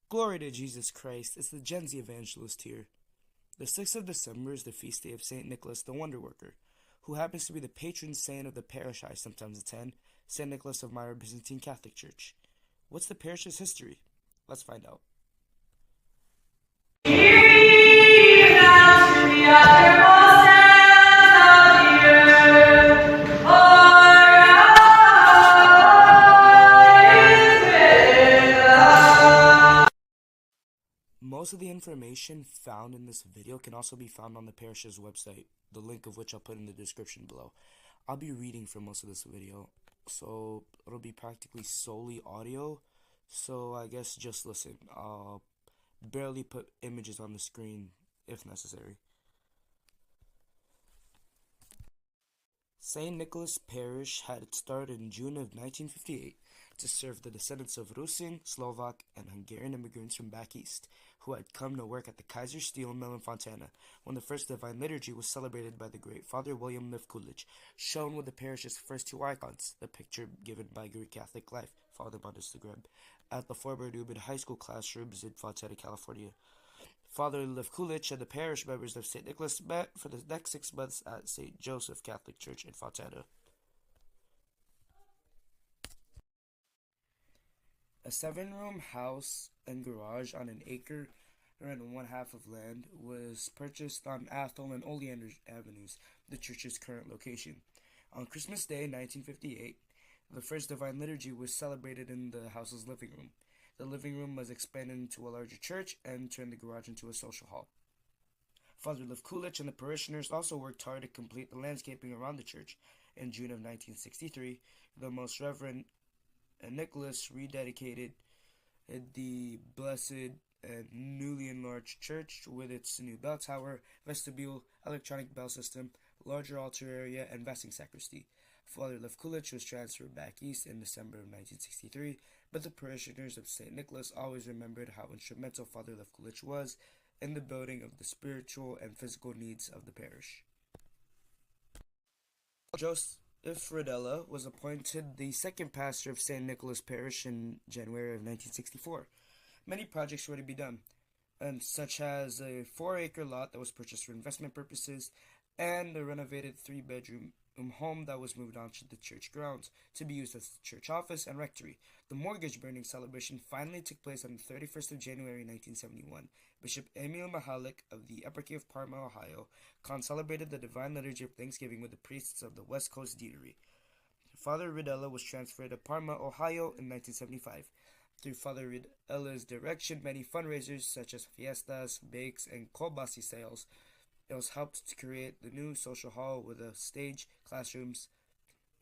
Glory to Jesus Christ, it's the Gen Z Evangelist here. The 6th of December is the feast day of St. Nicholas the Wonderworker, who happens to be the patron saint of the parish I sometimes attend, St. Nicholas of Myra Byzantine Catholic Church. What's the parish's history? Let's find out. Most of the information found in this video can also be found on the parish's website, the link of which I'll put in the description below. I'll be reading for most of this video, so it'll be practically solely audio, so I guess just listen. I'll barely put images on the screen if necessary. St. Nicholas Parish had its start in June of 1958 to serve the descendants of Russian, Slovak, and Hungarian immigrants from back east, who had come to work at the Kaiser Steel Mill in Fontana, when the first Divine Liturgy was celebrated by the great Father William Lefkulich, shown with the parish's first two icons, the picture given by Greek Catholic life, Father Modest the Greb, at the Forber Dubin High School classrooms in Fontana, California. Father Lefkulich and the parish members of St. Nicholas met for the next 6 months at St. Joseph Catholic Church in Fontana. A 7-room house and garage on an acre and one-half of land was purchased on Athol and Oleander Avenues, the church's current location. On Christmas Day, 1958, the first Divine Liturgy was celebrated in the house's living room. The living room was expanded into a larger church and turned the garage into a social hall. Father Lefkulich and the parishioners also worked hard to complete the landscaping around the church. In June of 1963, the Most Reverend Nicholas rededicated the Blessed and newly enlarged church with its new bell tower, vestibule, electronic bell system, larger altar area, and vesting sacristy. Father Lefkulich was transferred back east in December of 1963, but the parishioners of St. Nicholas always remembered how instrumental Father Lefkulich was in the building of the spiritual and physical needs of the parish. Joseph Fridella was appointed the second pastor of St. Nicholas Parish in January of 1964. Many projects were to be done, such as a 4-acre lot that was purchased for investment purposes and a renovated 3-bedroom home that was moved onto the church grounds to be used as the church office and rectory. The mortgage burning celebration finally took place on the 31st of January 1971. Bishop Emil Mahalik of the Eparchy of Parma, Ohio, celebrated the Divine Liturgy of Thanksgiving with the priests of the West Coast Deanery. Father Ridella was transferred to Parma, Ohio in 1975. Through Father Ridella's direction, many fundraisers such as fiestas, bakes, and kolbasi sales, it was helped to create the new social hall with a stage, classrooms,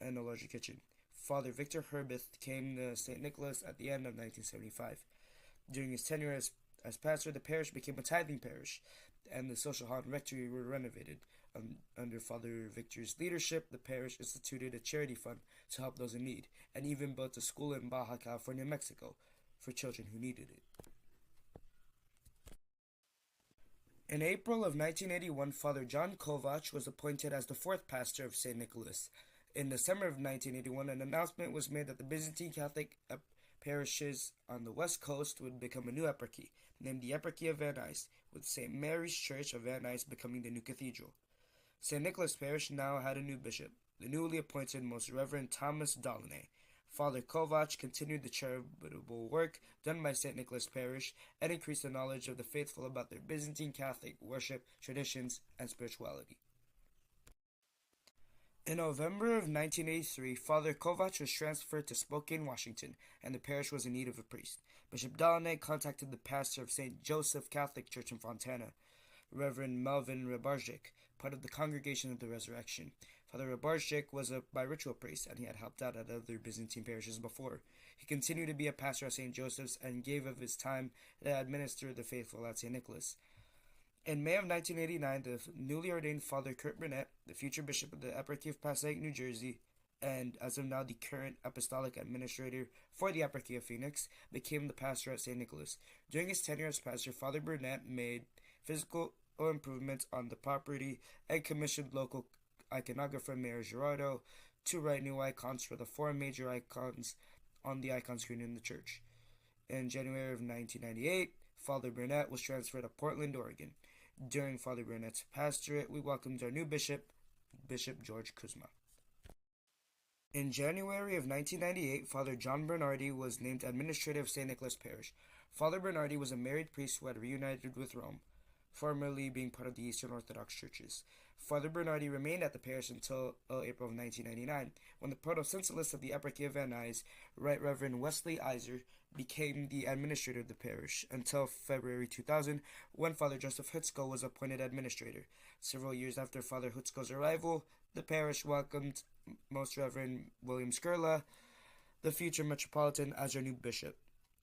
and a larger kitchen. Father Victor Herbeth came to St. Nicholas at the end of 1975. During his tenure as pastor, the parish became a tithing parish, and the social hall and rectory were renovated. Under Father Victor's leadership, the parish instituted a charity fund to help those in need, and even built a school in Baja California, Mexico, for children who needed it. In April of 1981, Father John Kovac was appointed as the 4th pastor of St. Nicholas. In December of 1981, an announcement was made that the Byzantine Catholic parishes on the West Coast would become a new eparchy, named the Eparchy of Van Nuys, with St. Mary's Church of Van Nuys becoming the new cathedral. St. Nicholas Parish now had a new bishop, the newly appointed Most Reverend Thomas Delaunay. Father Kovac continued the charitable work done by St. Nicholas Parish and increased the knowledge of the faithful about their Byzantine Catholic worship, traditions, and spirituality. In November of 1983, Father Kovac was transferred to Spokane, Washington, and the parish was in need of a priest. Bishop Delaunay contacted the pastor of St. Joseph Catholic Church in Fontana, Reverend Melvin Rebarczyk, part of the Congregation of the Resurrection. Father Rebarczyk was a bi-ritual priest, and he had helped out at other Byzantine parishes before. He continued to be a pastor at St. Joseph's and gave of his time to administer the faithful at St. Nicholas. In May of 1989, the newly ordained Father Kurt Burnett, the future bishop of the Eparchy of Passaic, New Jersey, and as of now the current apostolic administrator for the Eparchy of Phoenix, became the pastor at St. Nicholas. During his tenure as pastor, Father Burnett made physical improvements on the property and commissioned local iconographer Mayor Gerardo to write new icons for the 4 major icons on the icon screen in the church. In January of 1998, Father Burnett was transferred to Portland, Oregon. During Father Burnett's pastorate, we welcomed our new bishop, Bishop George Kuzma. In January of 1998, Father John Bernardi was named administrator of St. Nicholas Parish. Father Bernardi was a married priest who had reunited with Rome, formerly being part of the Eastern Orthodox churches. Father Bernardi remained at the parish until April of 1999, when the protosyncellus of the Eparchy of Van Nuys, Right Reverend Wesley Iser, became the administrator of the parish, until February 2000, when Father Joseph Hutzko was appointed administrator. Several years after Father Hutzko's arrival, the parish welcomed Most Reverend William Skurla, the future Metropolitan, as our new bishop.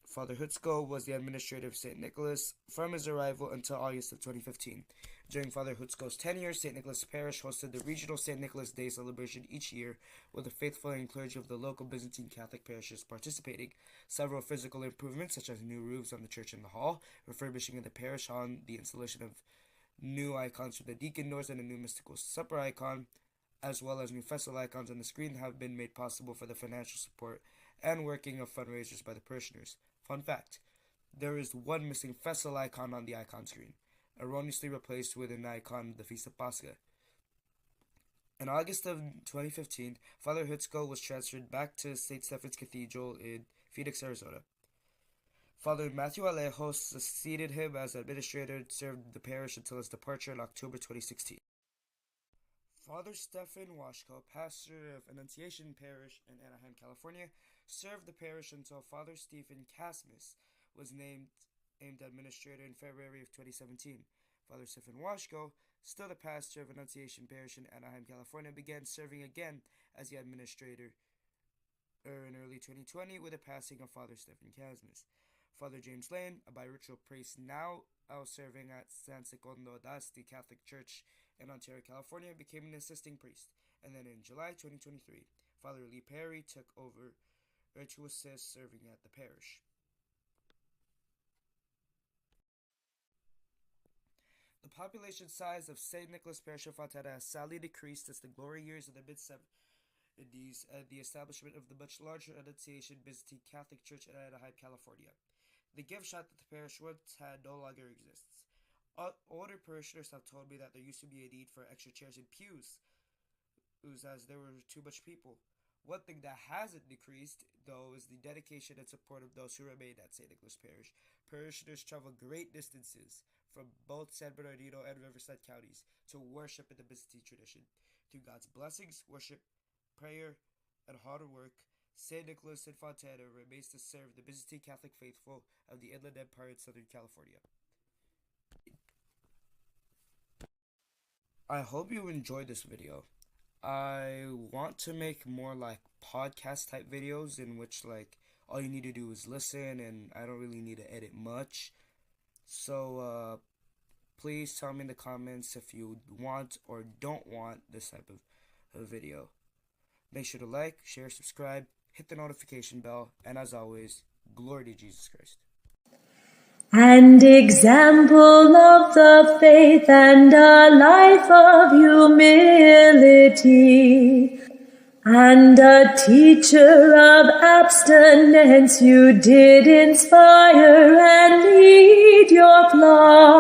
Father Hutzko was the administrator of St. Nicholas from his arrival until August of 2015. During Father Hutzko's tenure, St. Nicholas Parish hosted the regional St. Nicholas Day celebration each year, with the faithful and clergy of the local Byzantine Catholic parishes participating. Several physical improvements, such as new roofs on the church and the hall, refurbishing of the parish hall, the installation of new icons for the deacon doors and a new mystical supper icon, as well as new festival icons on the screen, have been made possible for the financial support and working of fundraisers by the parishioners. Fun fact, there is one missing festival icon on the icon screen, erroneously replaced with an icon of the Feast of Pascha. In August of 2015, Father Hutzko was transferred back to St. Stephen's Cathedral in Phoenix, Arizona. Father Matthew Alejo succeeded him as administrator and served the parish until his departure in October 2016. Father Stephen Washko, pastor of Annunciation Parish in Anaheim, California, served the parish until Father Stephen Casmus was named administrator in February of 2017. Father Stephen Washko, still the pastor of Annunciation Parish in Anaheim, California, began serving again as the administrator in early 2020 with the passing of Father Stephen Casmus. Father James Lane, a bi-ritual priest now serving at San Secondo d'Asti Catholic Church in Ontario, California, became an assisting priest. And then in July 2023, Father Lee Perry took over to assist serving at the parish. The population size of St. Nicholas Parish of Fontana has sadly decreased since the glory years of the mid-70s and the establishment of the much larger Annunciation Byzantine Catholic Church in Anaheim, California. The gift shop that the parish once had no longer exists. Older parishioners have told me that there used to be a need for extra chairs and pews, as there were too much people. One thing that hasn't decreased, though, is the dedication and support of those who remain at St. Nicholas Parish. Parishioners travel great distances from both San Bernardino and Riverside counties to worship in the Byzantine tradition. Through God's blessings, worship, prayer, and hard work, St. Nicholas in Fontana remains to serve the Byzantine Catholic faithful of the Inland Empire in Southern California. I hope you enjoyed this video. I want to make more podcast type videos in which all you need to do is listen and I don't really need to edit much. So please tell me in the comments if you want or don't want this type of video. Make sure to like, share, subscribe, hit the notification bell, and as always, glory to Jesus Christ. And example of the faith and a life of humility, and a teacher of abstinence, you did inspire and lead your flock.